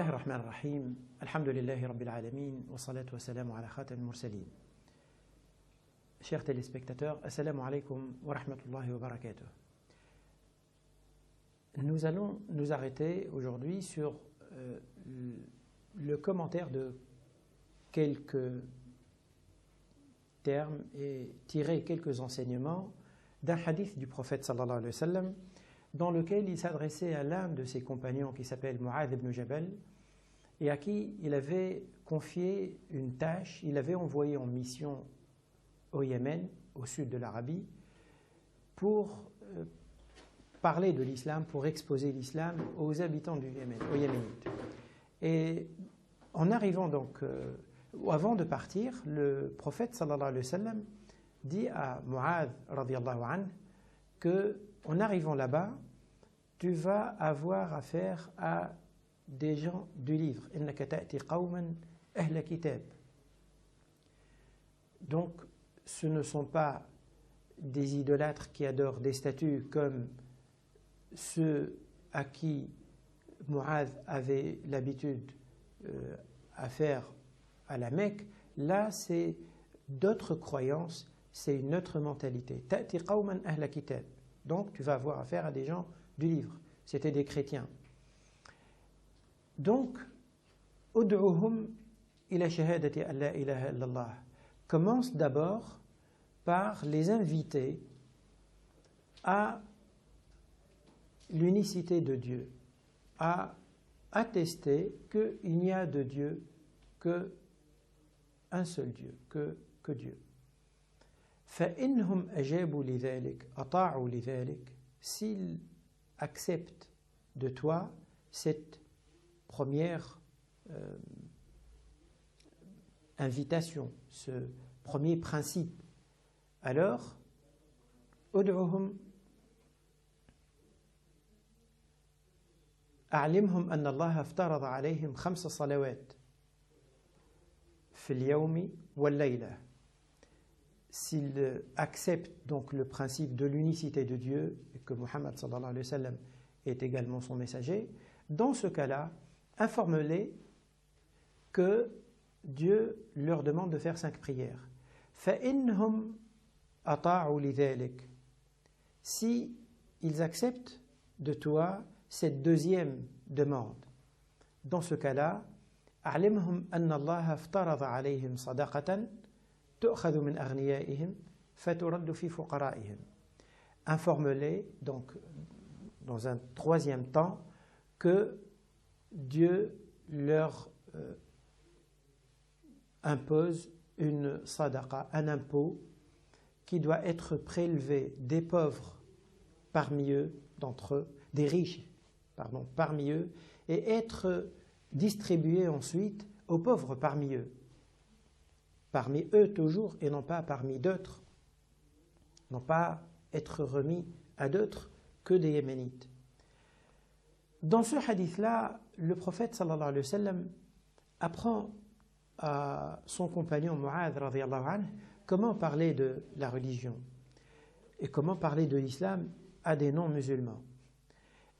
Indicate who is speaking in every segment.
Speaker 1: الله الرحمن الرحيم الحمد لله رب العالمين والصلاة والسلام على خاتم المرسلين. Chers téléspectateurs, assalamu alaikum wa rahmatullahi wa barakatuh. Nous allons nous arrêter aujourd'hui sur le commentaire de quelques termes et tirer quelques enseignements d'un hadith du prophète sallallahu alayhi wa sallam dans lequel il s'adressait à l'un de ses compagnons qui s'appelle Mu'adh ibn Jabal et à qui il avait confié une tâche, il avait envoyé en mission au Yémen, au sud de l'Arabie, pour parler de l'islam, pour exposer l'islam aux habitants du Yémen, aux Yéménites. Et en arrivant donc, avant de partir, le prophète sallallahu alayhi wa sallam dit à Mu'adh radiyallahu anhu que en arrivant là-bas, tu vas avoir affaire à des gens du livre. Innaka ta'ti qawman ahla kitab. Donc, ce ne sont pas des idolâtres qui adorent des statues comme ceux à qui Mu'adh avait l'habitude à faire à la Mecque. Là, c'est d'autres croyances, c'est une autre mentalité. Ta'ti qawman ahla kitab. Donc, tu vas avoir affaire à des gens du livre. C'était des chrétiens. Donc, ud'uhum ila shahadati an la ilaha illallah. Commence d'abord par les inviter à l'unicité de Dieu, à attester qu'il n'y a de Dieu que un seul Dieu, que Dieu. فإنهم أجابوا لذلك أطاعوا لذلك. S'ils acceptent de toi cette première invitation, ce premier principe, alors ادعوهم أعلمهم أن الله افترض عليهم 5 صلوات في اليوم والليلة. S'ils acceptent donc le principe de l'unicité de Dieu et que Muhammad sallallahu alayhi wa sallam est également son messager, dans ce cas-là, informe-les que Dieu leur demande de faire 5 prières. فَإِنْهُمْ أَطَاعُوا لِذَلِكَ. Si ils acceptent de toi cette deuxième demande, dans ce cas-là, أَعْلِمْهُمْ أَنَّ اللَّهَ افْتَرَضَ عَلَيْهِمْ صَدَقَةً تؤخذ من أغنيائهم فترد في فقرائهم. Informe-les donc dans un troisième temps que Dieu leur impose une sadaqa, un impôt qui doit être prélevé des pauvres parmi eux, d'entre eux, des riches, pardon, parmi eux, et être distribué ensuite aux pauvres parmi eux. Parmi eux toujours et non pas parmi d'autres, non pas être remis à d'autres que des Yéménites. Dans ce hadith-là, le prophète sallallahu alayhi wa sallam apprend à son compagnon Mu'adh radiyallahu anhu comment parler de la religion et comment parler de l'islam à des non-musulmans.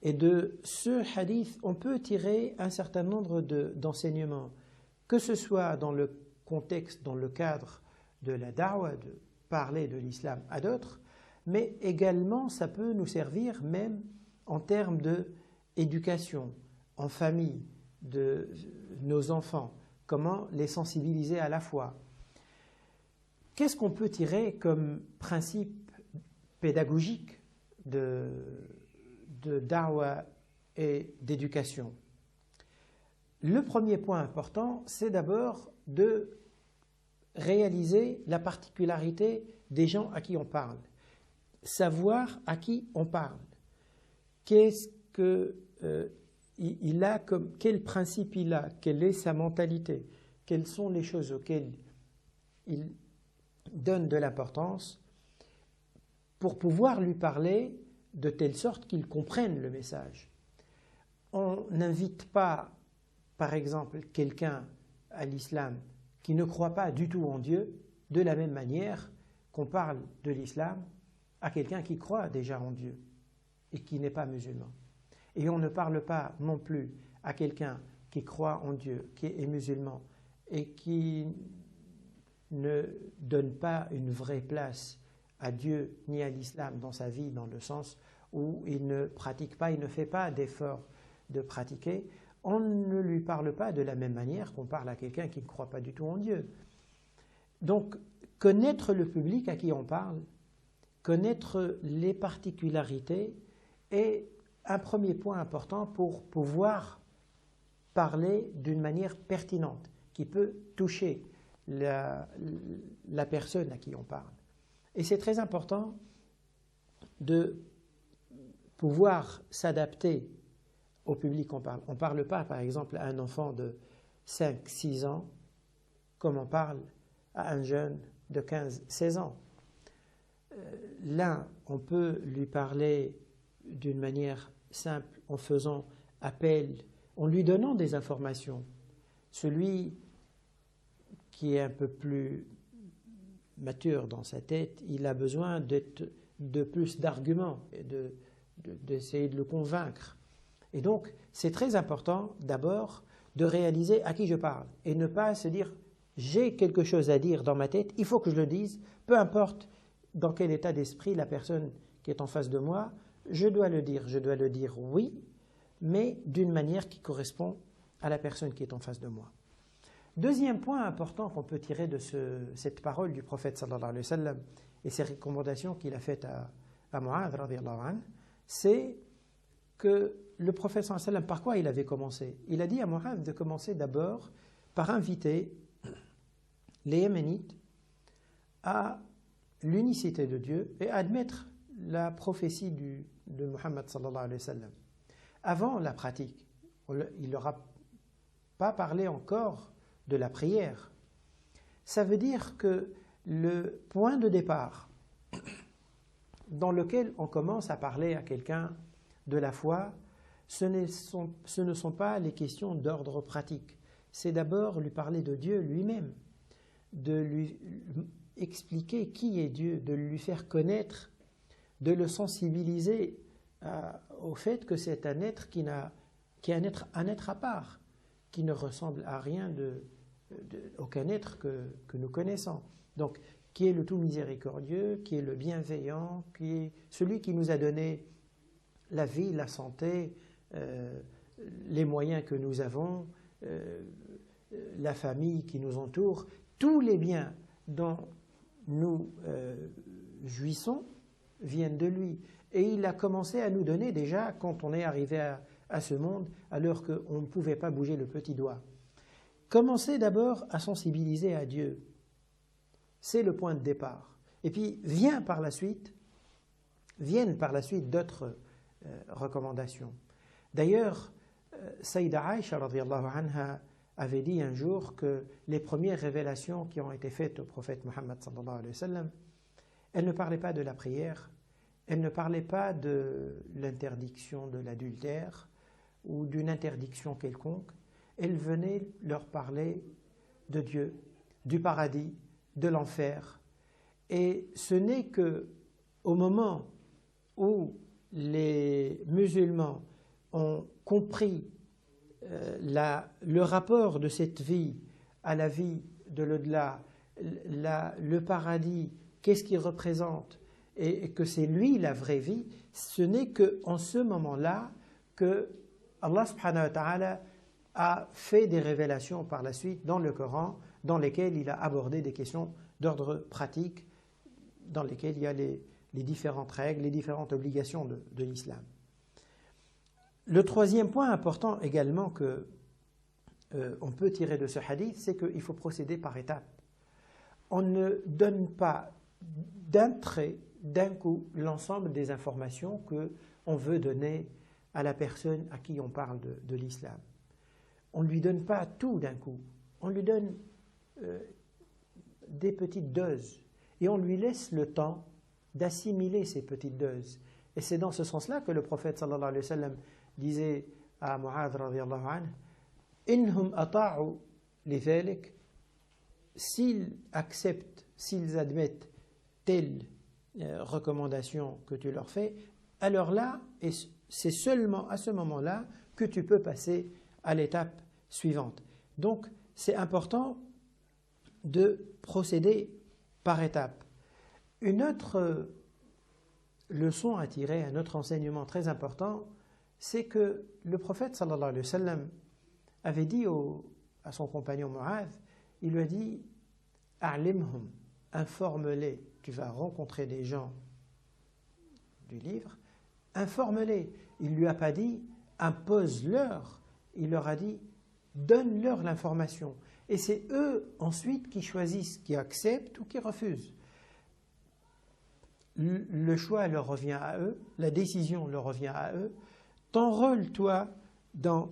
Speaker 1: Et de ce hadith, on peut tirer un certain nombre d'enseignements, que ce soit dans le contexte, dans le cadre de la da'wa, de parler de l'islam à d'autres, mais également ça peut nous servir même en termes d'éducation, en famille, de nos enfants, comment les sensibiliser à la foi. Qu'est-ce qu'on peut tirer comme principe pédagogique de da'wa et d'éducation? Le premier point important, c'est d'abord de réaliser la particularité des gens à qui on parle, savoir à qui on parle, qu'est-ce que il a comme, quel principe il a, quelle est sa mentalité, quelles sont les choses auxquelles il donne de l'importance pour pouvoir lui parler de telle sorte qu'il comprenne le message. On n'invite pas, par exemple, quelqu'un à l'islam qui ne croit pas du tout en Dieu, de la même manière qu'on parle de l'islam à quelqu'un qui croit déjà en Dieu et qui n'est pas musulman. Et on ne parle pas non plus à quelqu'un qui croit en Dieu, qui est musulman et qui ne donne pas une vraie place à Dieu ni à l'islam dans sa vie, dans le sens où il ne pratique pas, il ne fait pas d'effort de pratiquer, on ne lui parle pas de la même manière qu'on parle à quelqu'un qui ne croit pas du tout en Dieu. Donc, connaître le public à qui on parle, connaître les particularités est un premier point important pour pouvoir parler d'une manière pertinente, qui peut toucher la personne à qui on parle. Et c'est très important de pouvoir s'adapter au public qu'on parle. On ne parle pas, par exemple, à un enfant de 5-6 ans comme on parle à un jeune de 15-16 ans. L'un, on peut lui parler d'une manière simple en faisant appel, en lui donnant des informations. Celui qui est un peu plus mature dans sa tête, il a besoin de plus d'arguments et d'essayer de le convaincre. Et donc, c'est très important d'abord de réaliser à qui je parle et ne pas se dire « j'ai quelque chose à dire dans ma tête, il faut que je le dise, peu importe dans quel état d'esprit la personne qui est en face de moi, je dois le dire oui, mais d'une manière qui correspond à la personne qui est en face de moi. » Deuxième point important qu'on peut tirer de cette parole du prophète sallallahu alayhi wa sallam et ces recommandations qu'il a faites à Mu'adh radiyallahu anhu, c'est que le prophète sallallahu alayhi wa sallam, par quoi il avait commencé? Il a dit à Mu'adh de commencer d'abord par inviter les Yéménites à l'unicité de Dieu et à admettre la prophétie de Muhammad sallallahu alayhi wa sallam. Avant la pratique, il leur a pas parlé encore de la prière. Ça veut dire que le point de départ dans lequel on commence à parler à quelqu'un de la foi, ce ne sont pas les questions d'ordre pratique. C'est d'abord lui parler de Dieu lui-même, de lui expliquer qui est Dieu, de lui faire connaître, de le sensibiliser au fait que c'est un être qui est un être à part, qui ne ressemble à rien aucun être que nous connaissons. Donc, qui est le tout miséricordieux, qui est le bienveillant, qui est celui qui nous a donné la vie, la santé, les moyens que nous avons, la famille qui nous entoure, tous les biens dont nous jouissons viennent de lui. Et il a commencé à nous donner déjà quand on est arrivé à ce monde, alors qu'on ne pouvait pas bouger le petit doigt. Commencez d'abord à sensibiliser à Dieu. C'est le point de départ. Et puis viennent par la suite d'autres recommandations. D'ailleurs, Saïda Aïcha radiyallahu anha avait dit un jour que les premières révélations qui ont été faites au prophète Muhammad sallallahu alayhi wa sallam, elles ne parlaient pas de la prière, elles ne parlaient pas de l'interdiction de l'adultère ou d'une interdiction quelconque, elles venaient leur parler de Dieu, du paradis, de l'enfer. Et ce n'est qu'au moment où les musulmans ont compris le rapport de cette vie à la vie de l'au-delà, le paradis, qu'est-ce qu'il représente, et que c'est lui la vraie vie, ce n'est qu'en ce moment-là que Allah subhanahu wa ta'ala a fait des révélations par la suite dans le Coran, dans lesquelles il a abordé des questions d'ordre pratique, dans lesquelles il y a les différentes règles, les différentes obligations de l'islam. Le troisième point important également qu'on peut tirer de ce hadith, c'est qu'il faut procéder par étapes. On ne donne pas d'un trait, d'un coup, l'ensemble des informations qu'on veut donner à la personne à qui on parle de l'islam. On ne lui donne pas tout d'un coup, on lui donne des petites doses et on lui laisse le temps d'assimiler ces petites doses. Et c'est dans ce sens-là que le prophète sallallahu alayhi wa sallam disait à Mu'adh radiyallahu anhu, Inhum ata'u li dhalik, s'ils acceptent, s'ils admettent telle recommandation que tu leur fais, alors là, et c'est seulement à ce moment-là que tu peux passer à l'étape suivante. Donc, c'est important de procéder par étapes. Une autre leçon à tirer, un autre enseignement très important, c'est que le prophète sallallahu alayhi wa sallam avait dit à son compagnon Mu'adh, il lui a dit « A'limhum » informe-les, tu vas rencontrer des gens du livre, informe-les. Il ne lui a pas dit impose-leur, il leur a dit donne-leur l'information. Et c'est eux ensuite qui choisissent, qui acceptent ou qui refusent. Le choix leur revient à eux, la décision leur revient à eux. Ton rôle, toi, dans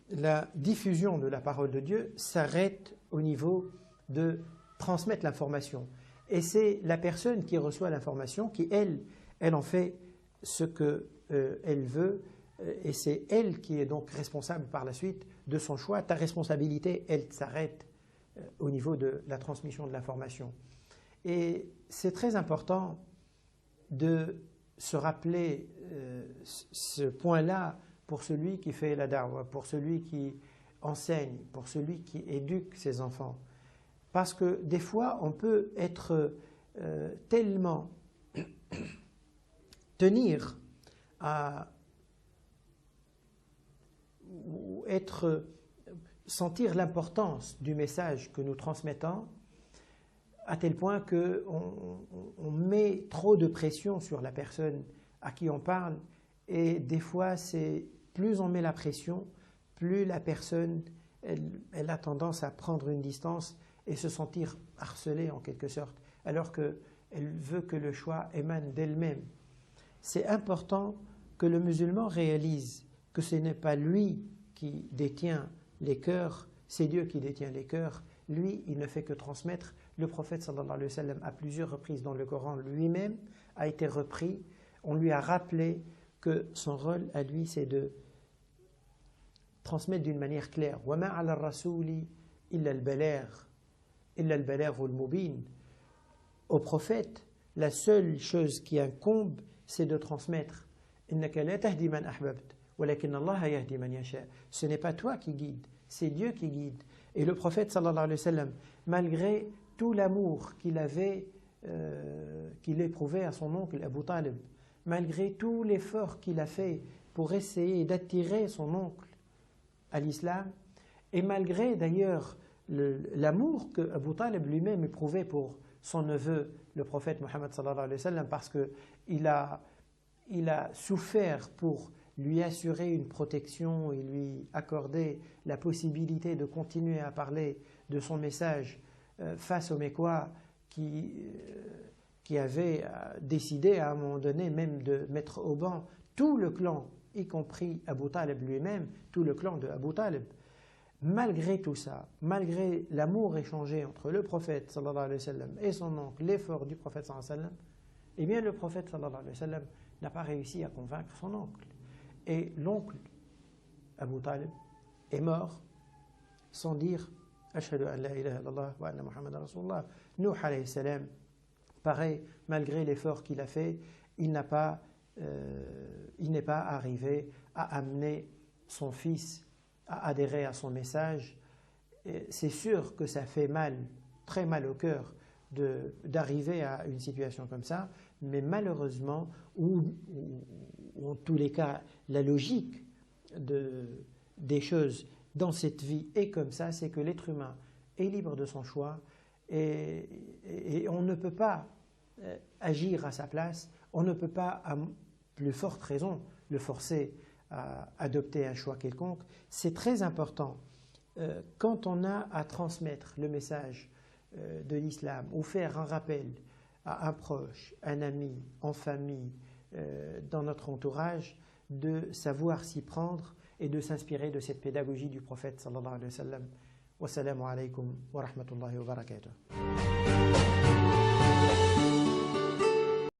Speaker 1: la diffusion de la parole de Dieu s'arrête au niveau de transmettre l'information. Et c'est la personne qui reçoit l'information qui, elle en fait ce qu'elle veut, et c'est elle qui est donc responsable par la suite de son choix. Ta responsabilité, elle s'arrête au niveau de la transmission de l'information. Et c'est très important de se rappeler ce point-là pour celui qui fait la da'wa, pour celui qui enseigne, pour celui qui éduque ses enfants. Parce que des fois, on peut être tellement tenir à ou sentir l'importance du message que nous transmettons à tel point qu'on met trop de pression sur la personne à qui on parle, et des fois, plus on met la pression, plus la personne elle a tendance à prendre une distance et se sentir harcelée en quelque sorte, alors qu'elle veut que le choix émane d'elle-même. C'est important que le musulman réalise que ce n'est pas lui qui détient les cœurs, c'est Dieu qui détient les cœurs. Lui, il ne fait que transmettre. Le prophète sallallahu alayhi wa sallam, à plusieurs reprises dans le Coran, lui-même a été repris. On lui a rappelé que son rôle à lui, c'est de transmettre d'une manière claire. وَمَا عَلَى الرَّسُولِ إِلَّا الْبَلَاغُ الْمُبِينُ. Au prophète, la seule chose qui incombe, c'est de transmettre. إِنَّكَ لَا تَهْدِي مَنْ أَحْبَبْتَ وَلَكِنَّ اللَّهَ يَهْدِي مَنْ يَشَاءُ. Ce n'est pas toi qui guide, c'est Dieu qui guide. Et le prophète sallallahu alayhi wa sallam, malgré tout l'amour qu'il éprouvait à son oncle Abu Talib, malgré tout l'effort qu'il a fait pour essayer d'attirer son oncle à l'islam, et malgré d'ailleurs l'amour que Abu Talib lui-même éprouvait pour son neveu, le prophète Mohammed sallallahu alayhi wa sallam, parce qu'il a souffert pour lui assurer une protection et lui accorder la possibilité de continuer à parler de son message face aux Mécois qui avaient décidé à un moment donné même de mettre au banc tout le clan, y compris Abu Talib lui-même, tout le clan de Abu Talib. Malgré tout ça, malgré l'amour échangé entre le prophète sallallahu alayhi wa sallam et son oncle, l'effort du prophète sallallahu alayhi wa sallam, eh bien le prophète sallallahu alayhi wa sallam n'a pas réussi à convaincre son oncle. Et l'oncle, Abu Talib, est mort sans dire « Ashhadu an la ilaha illallah wa anna Muhammadan Rasulullah ». Nuh alayhi salam, pareil, malgré l'effort qu'il a fait, il n'est pas arrivé à amener son fils à adhérer à son message. C'est sûr que ça fait mal, très mal au cœur d'arriver à une situation comme ça, mais malheureusement, ou en tous les cas, la logique des choses dans cette vie est comme ça, c'est que l'être humain est libre de son choix et on ne peut pas agir à sa place, on ne peut pas, à plus forte raison, le forcer à adopter un choix quelconque. C'est très important quand on a à transmettre le message de l'islam ou faire un rappel à un proche, un ami, en famille, dans notre entourage, de savoir s'y prendre et de s'inspirer de cette pédagogie du prophète sallallahu alayhi wa sallam. Wassalamu alaykum wa rahmatullahi wa barakatuh.